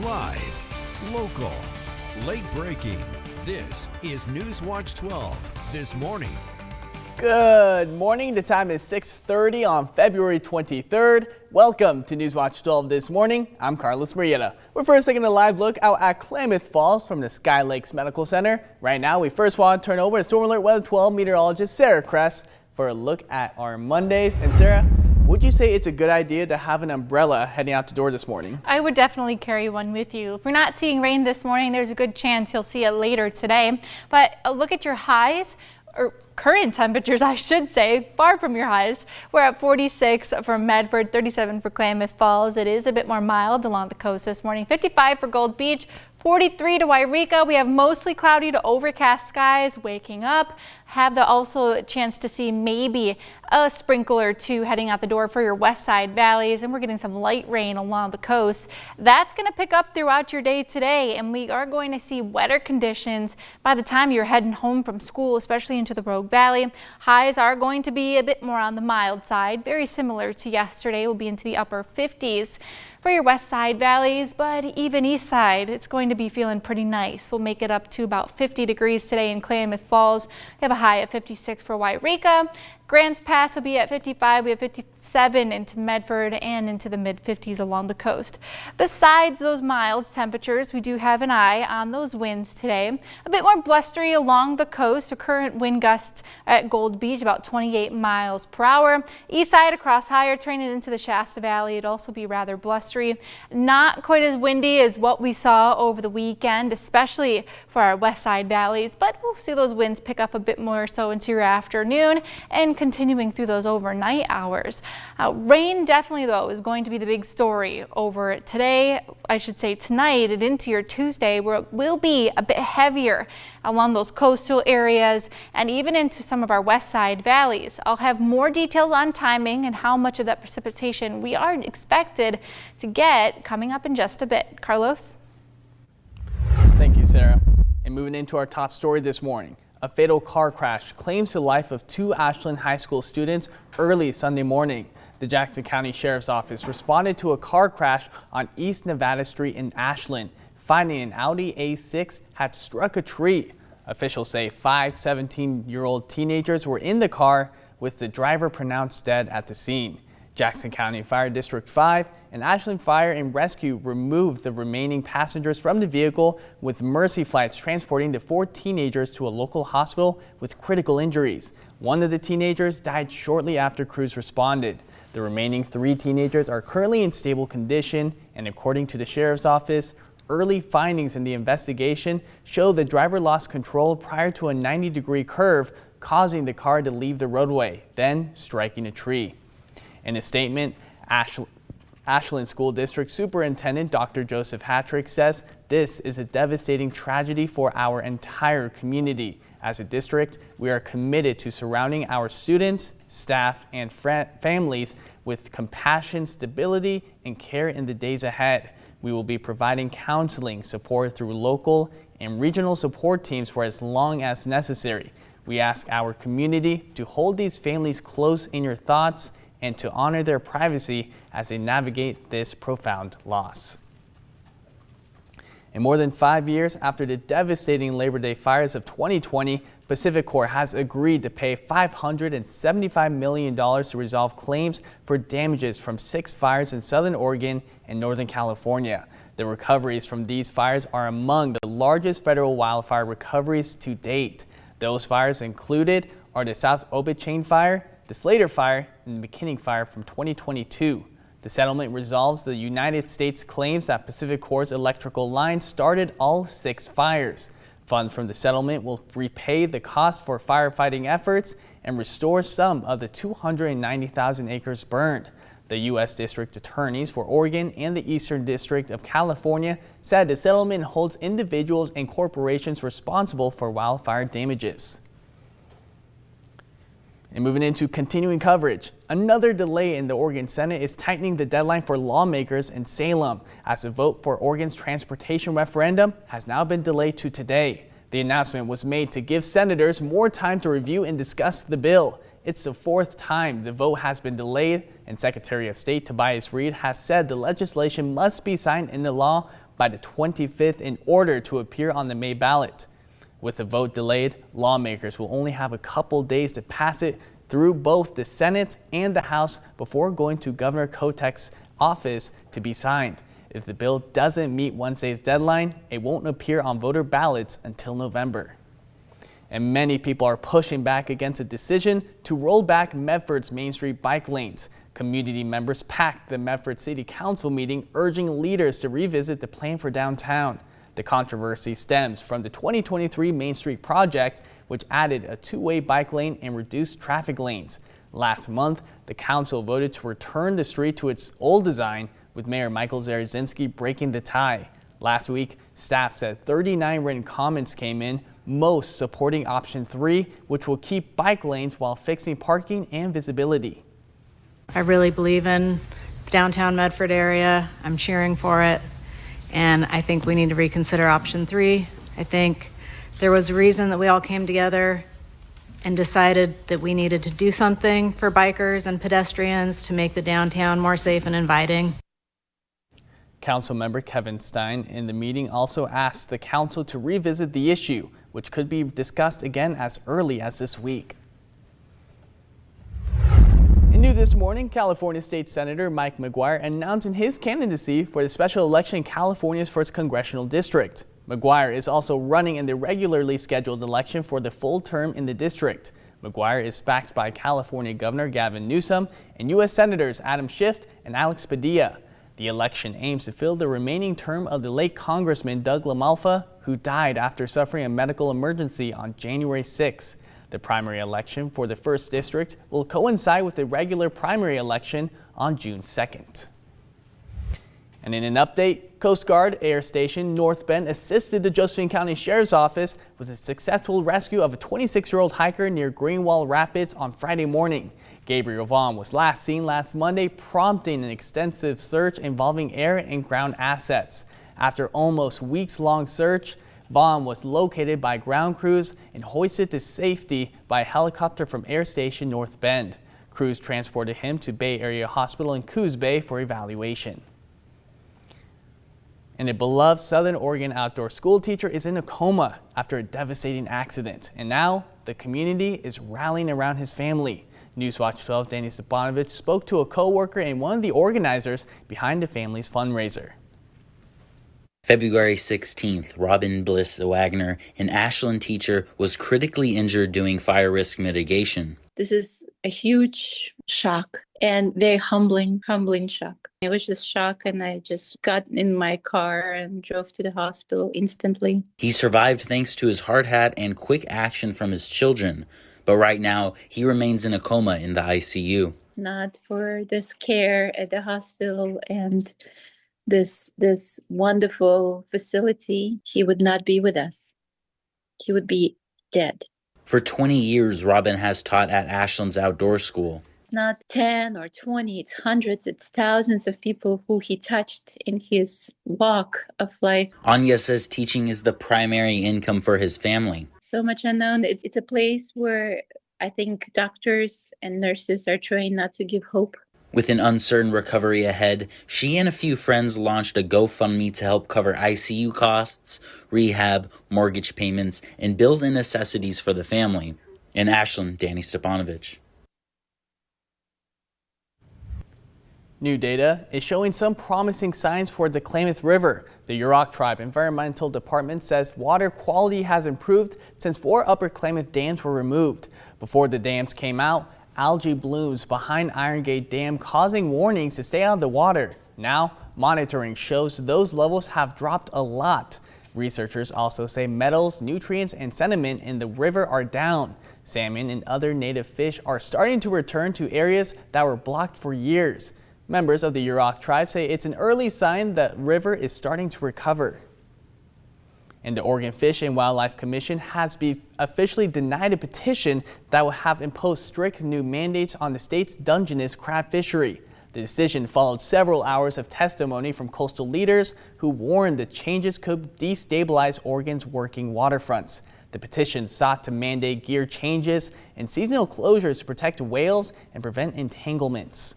Live, local, late breaking. This is Newswatch 12 this morning. Good morning. The time is 6:30 on February 23rd. Welcome to Newswatch 12 this morning. I'm Carlos Marietta. We're first taking a live look out at Klamath Falls from the Sky Lakes Medical Center. Right now, we first want to turn over to Storm Alert Weather 12 meteorologist Sarah Kress for a look at our Mondays. And Sarah, would you say it's a good idea to have an umbrella heading out the door this morning? I would definitely carry one with you. If we're not seeing rain this morning, there's a good chance you'll see it later today. But look at your highs, or current temperatures, I should say, far from your highs. We're at 46 for Medford, 37 for Klamath Falls. It is a bit more mild along the coast this morning. 55 for Gold Beach, 43 to Wairika. We have mostly cloudy to overcast skies waking up. Have also a chance to see maybe a sprinkle or two heading out the door for your west side valleys, and we're getting some light rain along the coast. That's going to pick up throughout your day today, and we are going to see wetter conditions by the time you're heading home from school, especially into the Rogue Valley. Highs are going to be a bit more on the mild side, very similar to yesterday. We'll be into the upper 50s for your west side valleys, but even east side, it's going to be feeling pretty nice. We'll make it up to about 50 degrees today in Klamath Falls. We have a high at 56 for Wairika. Grants Pass will be at 55. We have 57 into Medford and into the mid-50s along the coast. Besides those mild temperatures, we do have an eye on those winds today. A bit more blustery along the coast. The current wind gusts at Gold Beach about 28 miles per hour. East side across higher, training into the Shasta Valley. It'd also be rather blustery. Not quite as windy as what we saw over the weekend, especially for our west side valleys, but we'll see those winds pick up a bit more so into your afternoon and continuing through those overnight hours. Rain definitely, though, is going to be the big story over today. I should say tonight and into your Tuesday, where it will be a bit heavier along those coastal areas and even into some of our west side valleys. I'll have more details on timing and how much of that precipitation we are expected to get coming up in just a bit. Carlos? Thank you, Sarah. And moving into our top story this morning. A fatal car crash claims the life of two Ashland High School students early Sunday morning. The Jackson County Sheriff's Office responded to a car crash on East Nevada Street in Ashland, finding an Audi A6 had struck a tree. Officials say 5 17-year-old teenagers were in the car, with the driver pronounced dead at the scene. Jackson County Fire District 5 and Ashland Fire and Rescue removed the remaining passengers from the vehicle, with Mercy flights transporting the 4 teenagers to a local hospital with critical injuries. One of the teenagers died shortly after crews responded. The remaining 3 teenagers are currently in stable condition, and according to the Sheriff's Office, early findings in the investigation show the driver lost control prior to a 90-degree curve, causing the car to leave the roadway, then striking a tree. In a statement, Ashland School District Superintendent Dr. Joseph Hattrick says this is a devastating tragedy for our entire community. As a district, we are committed to surrounding our students, staff, and families with compassion, stability, and care in the days ahead. We will be providing counseling support through local and regional support teams for as long as necessary. We ask our community to hold these families close in your thoughts and to honor their privacy as they navigate this profound loss. And more than 5 years after the devastating Labor Day fires of 2020, Pacific Corp has agreed to pay $575 million to resolve claims for damages from 6 fires in Southern Oregon and Northern California. The recoveries from these fires are among the largest federal wildfire recoveries to date. Those fires included are the South Obit Chain Fire, the Slater Fire, and the McKinney Fire from 2022. The settlement resolves the United States claims that Pacific Corp's electrical line started all 6 fires. Funds from the settlement will repay the cost for firefighting efforts and restore some of the 290,000 acres burned. The U.S. District Attorneys for Oregon and the Eastern District of California said the settlement holds individuals and corporations responsible for wildfire damages. And moving into continuing coverage, another delay in the Oregon Senate is tightening the deadline for lawmakers in Salem, as a vote for Oregon's transportation referendum has now been delayed to today. The announcement was made to give senators more time to review and discuss the bill. It's the 4th time the vote has been delayed, and Secretary of State Tobias Reed has said the legislation must be signed into law by the 25th in order to appear on the May ballot. With the vote delayed, lawmakers will only have a couple days to pass it through both the Senate and the House before going to Governor Kotek's office to be signed. If the bill doesn't meet Wednesday's deadline, it won't appear on voter ballots until November. And many people are pushing back against a decision to roll back Medford's Main Street bike lanes. Community members packed the Medford City Council meeting, urging leaders to revisit the plan for downtown. The controversy stems from the 2023 Main Street project, which added a two-way bike lane and reduced traffic lanes. Last month, the council voted to return the street to its old design, with Mayor Michael Zarazinski breaking the tie. Last week, staff said 39 written comments came in, most supporting option 3, which will keep bike lanes while fixing parking and visibility. I really believe in the downtown Medford area. I'm cheering for it. And I think we need to reconsider option 3. I think there was a reason that we all came together and decided that we needed to do something for bikers and pedestrians to make the downtown more safe and inviting. Councilmember Kevin Stein in the meeting also asked the council to revisit the issue, which could be discussed again as early as this week. New this morning, California State Senator Mike McGuire announcing his candidacy for the special election in California's 1st Congressional District. McGuire is also running in the regularly scheduled election for the full term in the district. McGuire is backed by California Governor Gavin Newsom and U.S. Senators Adam Schiff and Alex Padilla. The election aims to fill the remaining term of the late Congressman Doug LaMalfa, who died after suffering a medical emergency on January 6. The primary election for the 1st District will coincide with the regular primary election on June 2nd. And in an update, Coast Guard Air Station North Bend assisted the Josephine County Sheriff's Office with a successful rescue of a 26-year-old hiker near Greenwall Rapids on Friday morning. Gabriel Vaughn was last seen last Monday, prompting an extensive search involving air and ground assets. After almost weeks-long search, Vaughn was located by ground crews and hoisted to safety by a helicopter from Air Station North Bend. Crews transported him to Bay Area Hospital in Coos Bay for evaluation. And a beloved Southern Oregon outdoor school teacher is in a coma after a devastating accident. And now the community is rallying around his family. Newswatch 12 Danny Stepanovich spoke to a co-worker and one of the organizers behind the family's fundraiser. February 16th, Robin Bliss Wagner, an Ashland teacher, was critically injured doing fire risk mitigation. This is a huge shock and very humbling shock. It was just shock, and I just got in my car and drove to the hospital instantly. He survived thanks to his hard hat and quick action from his children, but right now he remains in a coma in the ICU. Not for this care at the hospital and this wonderful facility, he would not be with us. He would be dead. For 20 years, Robin has taught at Ashland's outdoor school. It's not 10 or 20, it's hundreds, it's thousands of people who he touched in his walk of life. Anya says teaching is the primary income for his family. So much unknown. It's a place where I think doctors and nurses are trained not to give hope. With an uncertain recovery ahead, she and a few friends launched a GoFundMe to help cover ICU costs, rehab, mortgage payments, and bills and necessities for the family. In Ashland, Danny Stepanovich. New data is showing some promising signs for the Klamath River. The Yurok Tribe Environmental Department says water quality has improved since 4 upper Klamath dams were removed. Before the dams came out, algae blooms behind Iron Gate Dam causing warnings to stay out of the water. Now, monitoring shows those levels have dropped a lot. Researchers also say metals, nutrients, and sediment in the river are down. Salmon and other native fish are starting to return to areas that were blocked for years. Members of the Yurok tribe say it's an early sign that river is starting to recover. And the Oregon Fish and Wildlife Commission has been officially denied a petition that will have imposed strict new mandates on the state's Dungeness crab fishery. The decision followed several hours of testimony from coastal leaders who warned the changes could destabilize Oregon's working waterfronts. The petition sought to mandate gear changes and seasonal closures to protect whales and prevent entanglements.